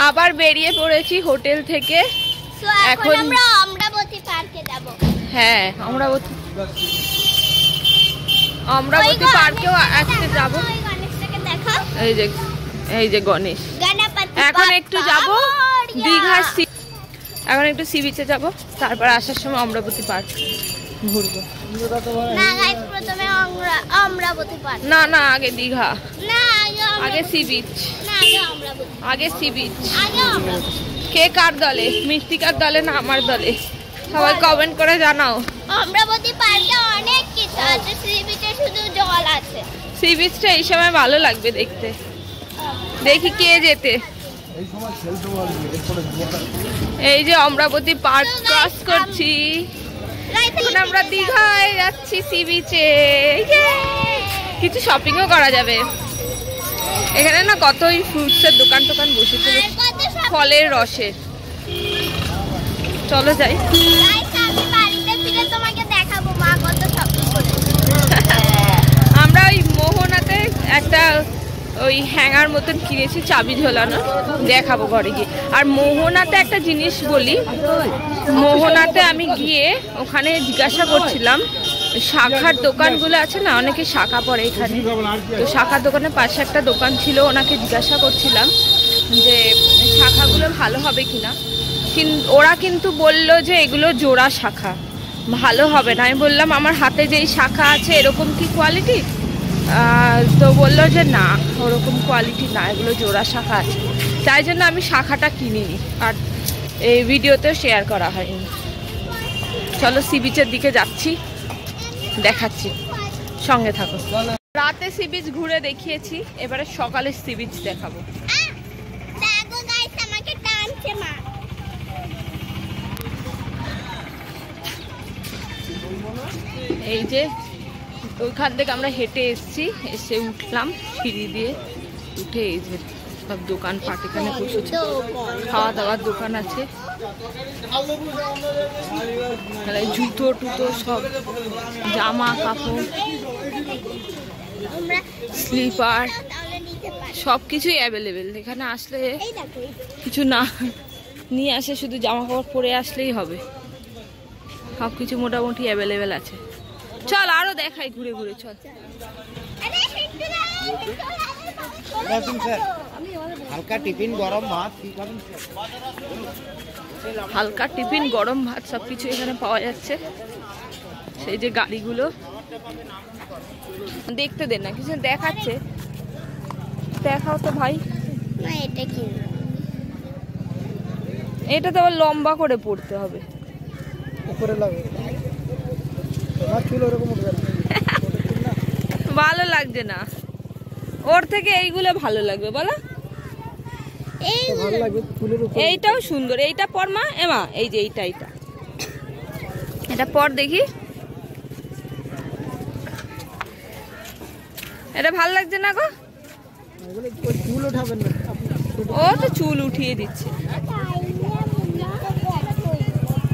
আবার বেরিয়ে পড়েছি হোটেল থেকে। এখন আমরা অমরাবতী পার্কে যাব। হ্যাঁ, অমরাবতী পার্কেও আজকে যাব। এই যে গণেশ। এখন একটু যাব দীঘা, এখন একটু সি বিচে যাব, তারপর আসার সময় অমরাবতী পার্ক ঘুরবো। না গাইস, প্রথমে অমরাবতী পার্ক। না না, আগে দীঘা। না, আগে সি বিচ। না, আগে অমরাবতী। আগে সি বিচ। আগে অমরাবতী। কে কার দলে? মিষ্টিকার দলে না আমার দলে? সবাই কমেন্ট করে জানাও। অমরাবতী পার্কে অনেক কিছু আছে, সি বিচে শুধু জল আছে। সি বিচটা এই সময় ভালো লাগবে দেখতে। দেখি কে যেতে। এই যে অমরাবতী পার্ক ক্রস করছি। এখন আমরা দীঘায় যাচ্ছি সি বিচে। কিছু শপিংও করা যাবে এখানে না, কতই ফ্রুটসের দোকান টোকান বসেছে, ফলের রসের। চলো যাই। আমরা ওই মোহনাতে একটা ওই হ্যাঙ্গার মতন কিনেছি, চাবি ঝোলানো, দেখাবো ঘরে গিয়ে। আর মোহনাতে একটা জিনিস বলি, মোহনাতে আমি গিয়ে ওখানে জিজ্ঞাসা করছিলাম, শাখার দোকানগুলো আছে না, অনেকে শাখা পড়ে এখানে, তো শাখার দোকানের পাশে একটা দোকান ছিল, ওনাকে জিজ্ঞাসা করছিলাম যে শাখাগুলো ভালো হবে কিনা, ওরা কিন্তু বলল যে এগুলো জোড়া শাখা, ভালো হবে না। আমি বললাম আমার হাতে যেই শাখা আছে এরকম কি কোয়ালিটি? তো বললো যে না, ওরকম কোয়ালিটি না, এগুলো জোড়া শাখা আছে। তাই জন্য আমি শাখাটা কিনিনি, আর এই ভিডিওতে শেয়ার করা হয়নি। চলো সি বিচের দিকে যাচ্ছি, দেখাচ্ছি, সঙ্গে থাকো। রাতে সি বিচ ঘুরে দেখিয়েছি, এবারে সকালে সি বিচ দেখাবো। এই যে ওইখান থেকে আমরা হেঁটে এসছি, এসে উঠলাম সিঁড়ি দিয়ে, উঠে এই যে সব দোকান পাট এখানে বসেছে, খাওয়া দাওয়ার দোকান আছে, জুতো টুতো সব, জামা কাপড়, স্লিপার, সব কিছুই অ্যাভেলেবেল। এখানে আসলে কিছু না নিয়ে আসে, শুধু জামা কাপড় পরে আসলেই হবে, সব কিছু মোটামুটি অ্যাভেলেবেল আছে। চল আরো দেখাই ঘুরে ঘুরে, চল। হালকা টিফিন গরম ভাত, হালকা টিফিন গরম ভাত সবকিছু এখানে পাওয়া যাচ্ছে। সেই যে গাড়িগুলো দেখতে দেন না, কিছু দেখাচ্ছে, দেখাও তো ভাই। এটা তো আবার লম্বা করে পড়তে হবে, ভালো লাগছে না, ওর থেকে এইগুলো ভালো লাগবে বলো? এইটাও সুন্দর, এইটা পর মা, এমা এই যে এইটা, এটা পর দেখি, এটা ভালো লাগছে না গো? ও তো চুল উঠিয়ে দিচ্ছে,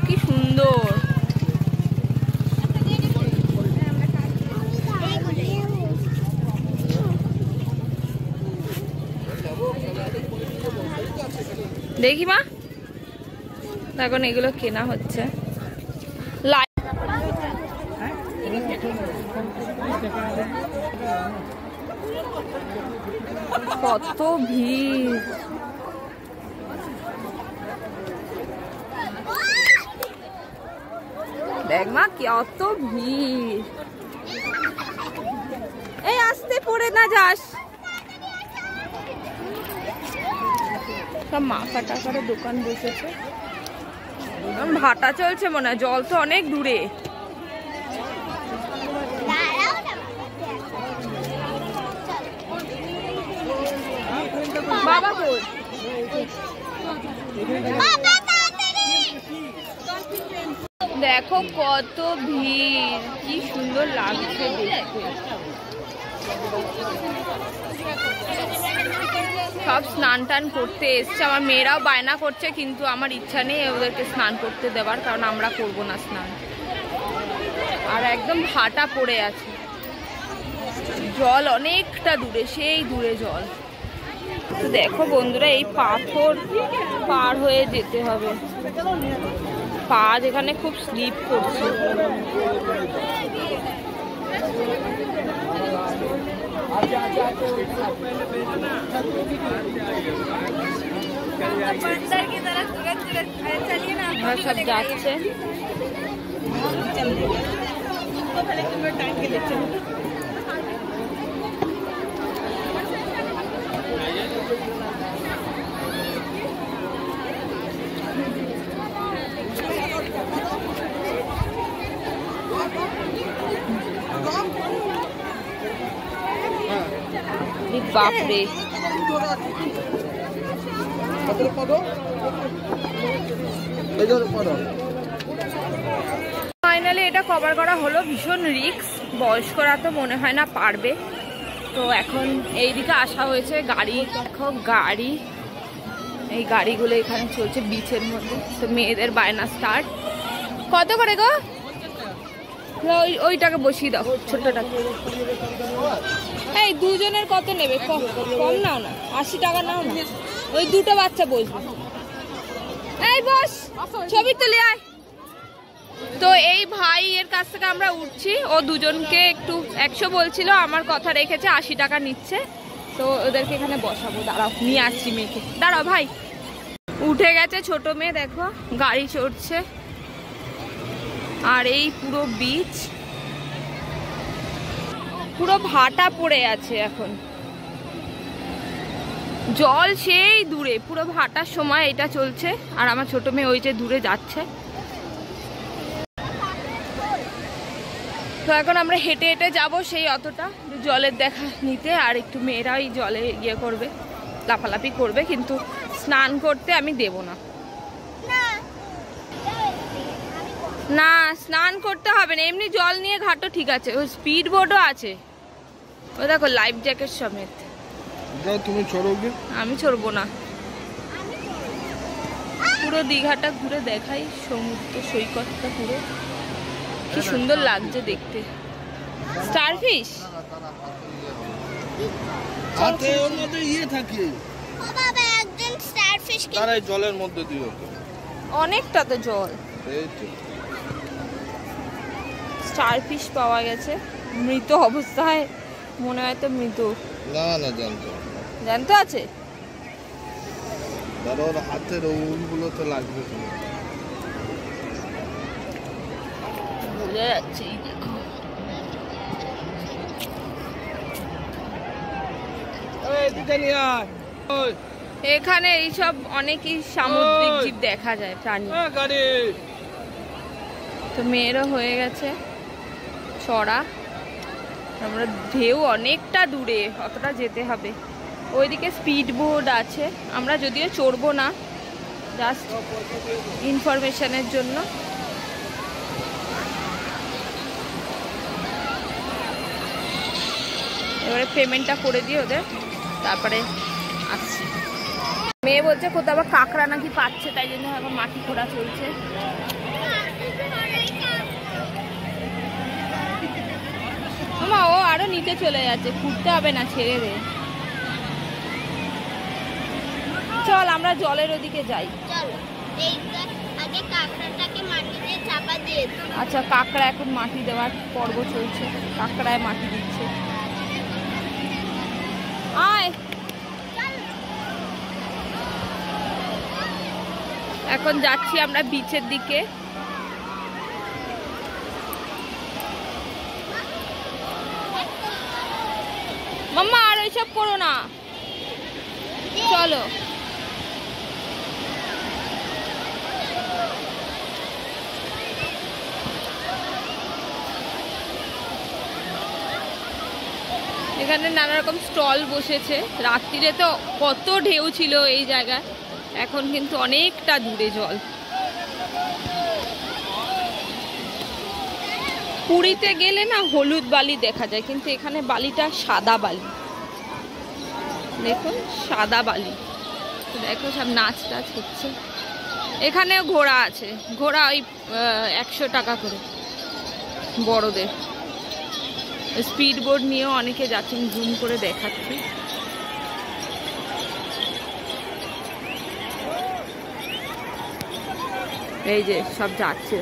কি সুন্দর। দেখি মা, এখন এগুলো কেনা হচ্ছে। কত ভিড়, দেখ মা কত ভিড়। এই আসতে পড়ে না যাস। সব মাথা টাকার দোকান বসেছে, ভাটা চলছে মনে হয়, জল তো অনেক দূরে। বাবা কই? দেখো কত ভিড়, কি সুন্দর লাগছে দেখতে। সব স্নান টান করতে এসছে, আমার মেয়েরাও বায়না করছে, কিন্তু আমার ইচ্ছা নেই ওদেরকে স্নান করতে দেওয়ার, কারণ আমরা করব না স্নান। আর একদম ভাটা পড়ে আছে, জল অনেকটা দূরে, সেই দূরে জল। তো দেখো বন্ধুরা, এই পাথর পার হয়ে যেতে হবে, পা যেখানে খুব স্লিপ করছে। সব যাচ্ছে, বাপরে। ফাইনালি এটা কভার করা হলো। ভীষণ রিস্ক, বয়স্করা তো মনে হয় না পারবে। তো এখন এইদিকে আসা হয়েছে, গাড়ি দেখো, গাড়ি, এই গাড়িগুলো এখানে চলছে বিচের মধ্যে। তো মেয়েদের বায়না স্টার্ট। কত করে গো? ওইটাকে বসিয়ে দাও, ছোটটাকে। এই দুজনের কত নেবে? কম নাও না, 80 টাকা নাও না। ওই দুটো বাচ্চা বসবে। এই বস, ছবি তুলে আয়। তো এই ভাই এর কাছ থেকে আমরা উঠছি, ও দুজনকে একটু 100 বলছিল, আমার কথা রেখেছে, 80 টাকা নিচ্ছে। তো ওদেরকে এখানে বসাবো, দাঁড়াও নিয়ে আসছি মেয়েকে, দাঁড়াও ভাই। উঠে গেছে ছোট মেয়ে, দেখো গাড়ি চড়ছে। আর এই পুরো বিচ পুরো ভাটা পড়ে আছে, এখন জল সেই দূরে, পুরো ভাটার সময় এটা চলছে। আর আমার ছোট মেয়ে ওই যে দূরে যাচ্ছে। তো এখন আমরা হেঁটে হেঁটে যাবো সেই অতটা জলের দেখা নিতে। আর একটু মেয়েরা ওই জলে ইয়ে করবে, লাফালাফি করবে, কিন্তু স্নান করতে আমি দেব না। না, স্নান করতে হবে না, এমনি জল নিয়ে ঘাটো, ঠিক আছে। ওই স্পিড বোটও আছে, ওই দেখো লাইফ জ্যাকেট সমেত। তুমি ছড়োগে? আমি ছড়বো না। পুরো দীঘাটা ঘুরে দেখাই, সমুদ্র সৈকতটা পুরো কি সুন্দর লাগছে দেখতে। স্টারফিশ ওর মধ্যে ইয়ে থাকে, বাবা একজন স্টারফিশ তার এই জলের মধ্যে দিও, অনেকটা তো জল। এই তো স্টারফিশ পাওয়া গেছে মৃত অবস্থায়, মনে হয় তো মৃত। না না, জানতো জানতো আছে, ধরো ওর হাতের ওগুলো তো লাগবে। বোঝা যাচ্ছে, এই দেখো। এখানে এইসব অনেকই সামুদ্রিক জীব দেখা যায়, প্রাণী। তো মেয়েরও হয়ে গেছে চড়া, আমরা ঢেউ অনেকটা দূরে, অতটা যেতে হবে। ওইদিকে স্পিড বোট আছে, আমরা যদিও চড়বো না, জাস্ট ইনফরমেশনের জন্য। এবারে পেমেন্টটা করে দিই ওদের, তারপরে আসছি। মেয়ে বলছে কোথাও আবার কাঁকড়া নাকি পাচ্ছে, তাই জন্য এখন মাটি খোঁড়া চলছে। মা ও আরো নিচে চলে যাচ্ছে, খুঁড়তে হবে না, ছেড়ে দে। চল আমরা জলের ওদিকে যাই। চলো আগে কাঁকড়াটাকে মাটিতে চাপা দিয়ে দিই। আচ্ছা, কাঁকড়া এখন মাটি দেওয়ার পর্ব চলছে, কাঁকড়ায় মাটি দিচ্ছে। আয়, এখন যাচ্ছি আমরা বিচের দিকে। মাম্মা আর ওইসব করো না, চলো। এখানে নানা রকম স্টল বসেছে। রাত্রিরে তো কত ঢেউ ছিল এই জায়গায়, এখন কিন্তু অনেকটা দূরে জল। পুরীতে গেলে না হলুদ বালি দেখা যায়, কিন্তু এখানে বালিটা সাদা বালি। দেখুন সাদা বালি। দেখো সব নাচ টাচ হচ্ছে। এখানেও ঘোড়া আছে, ঘোড়া ওই 100 টাকা করে বড়দের। স্পিড বোর্ড নিয়েও অনেকে যাচ্ছেন, জুম করে দেখাচ্ছি। এই যে সব যাচ্ছে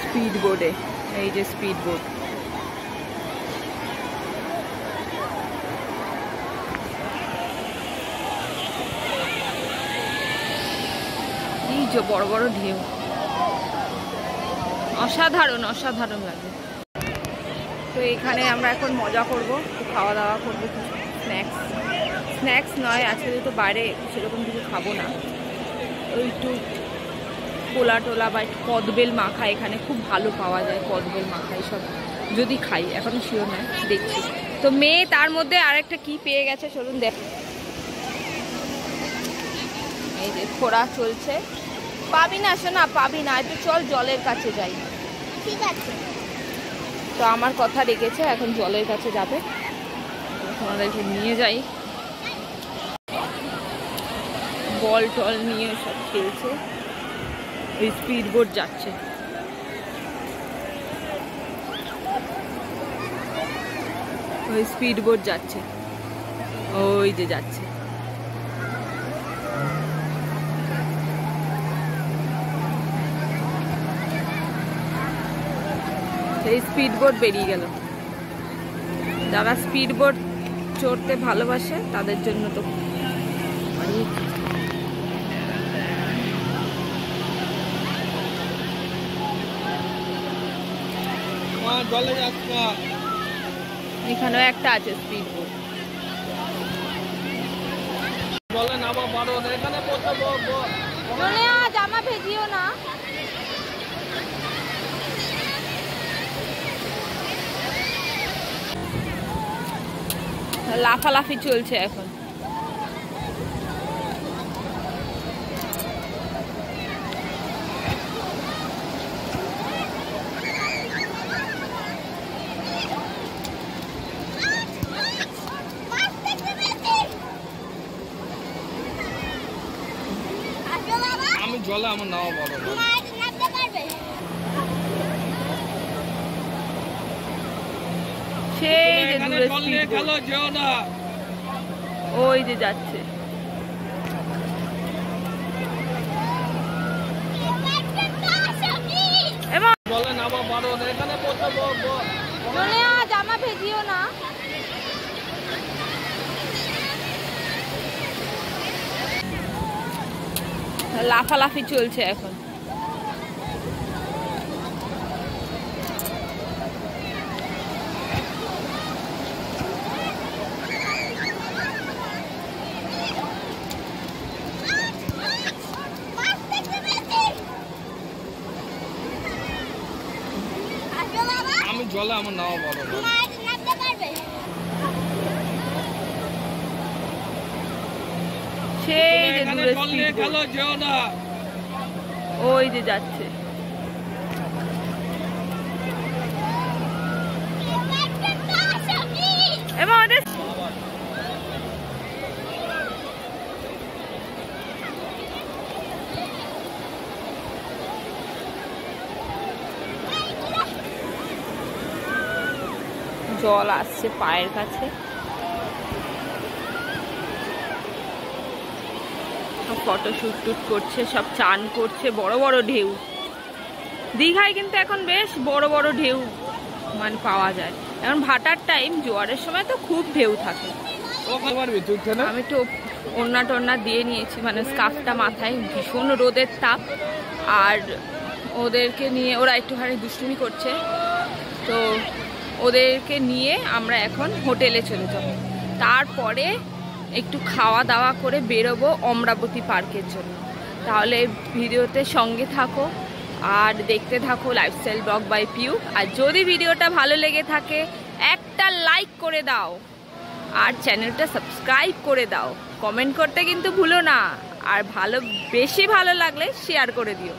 স্পিড বোর্ডে, এই যে স্পিড বোর্ড। এই যে বড় বড় ঢেউ, অসাধারণ অসাধারণ লাগে। তো এখানে আমরা এখন মজা করব, খাওয়া দাওয়া করবো, স্ন্যাক্স নয় আজকে তো বাইরে সেরকম কিছু খাবো না। ওই একটু পোলা টোলা বা একটু কদবেল মাখা এখানে খুব ভালো পাওয়া যায়, কদবেল মাখা এইসব যদি খাই, এখনো শিওর নয়, দেখছি। তো মেয়ে তার মধ্যে আরেকটা কি পেয়ে গেছে চলুন দেখ। এই যে খোঁড়া চলছে। পাবি না শোনা, পাবি না, একটু চল জলের কাছে যাই। ঠিক আছে। তো আমার কথা রেখেছে, এখন জলের কাছে যাবে, তোমাদেরকে নিয়ে যাই। বল টল নিয়ে সব খেলছে, ওই স্পিড বোট যাচ্ছে। ওই স্পিড বোট যাচ্ছে, ওই যে যাচ্ছে। সেই স্পিড বোট বেরিয়ে গেল। যারা স্পিড বোট চড়তে ভালোবাসে তাদের জন্য তো এখানেও একটা আছে স্পিড বোট। জামা ভেজিও না। লাফালাফি চলছে এখন। আমি জলে আমার নাও বড় সেই যে দূরে স্পিড বোট, ওই যে যাচ্ছে। জামা ভেজিও না। লাফালাফি চলছে এখন। আমি জলে আমার নাও বড় সেই যে দূরে স্পিড বোট, ওই যে যাচ্ছে। এবং ওদের জল আসছে পায়ের কাছে। ফটো শুট করছে, সব চান করছে, বড় বড় ঢেউ। দীঘায় কিন্তু এখন বেশ বড় বড় ঢেউ মানে পাওয়া যায়। এখন ভাটার টাইম, জোয়ারের সময় তো খুব ঢেউ থাকে। আমি তো ওড়না টোড়না দিয়ে নিয়েছি, মানে স্কার্ফটা মাথায়, ভীষণ রোদের তাপ। আর ওদেরকে নিয়ে ওরা একটুখানি দুষ্টুমি করছে, তো ওদেরকে নিয়ে আমরা এখন হোটেলে চলে যাব। তারপরে একটু খাওয়া দাওয়া করে বেরোবো অমরাবতী পার্কের জন্য। তাহলে ভিডিওতে সঙ্গে থাকো আর দেখতে থাকো লাইফস্টাইল ব্লগ বাই পিউ। আর যদি ভিডিওটা ভালো লেগে থাকে একটা লাইক করে দাও, আর চ্যানেলটা সাবস্ক্রাইব করে দাও। কমেন্ট করতে কিন্তু ভুলো না, আর বেশি ভালো লাগলে শেয়ার করে দিও।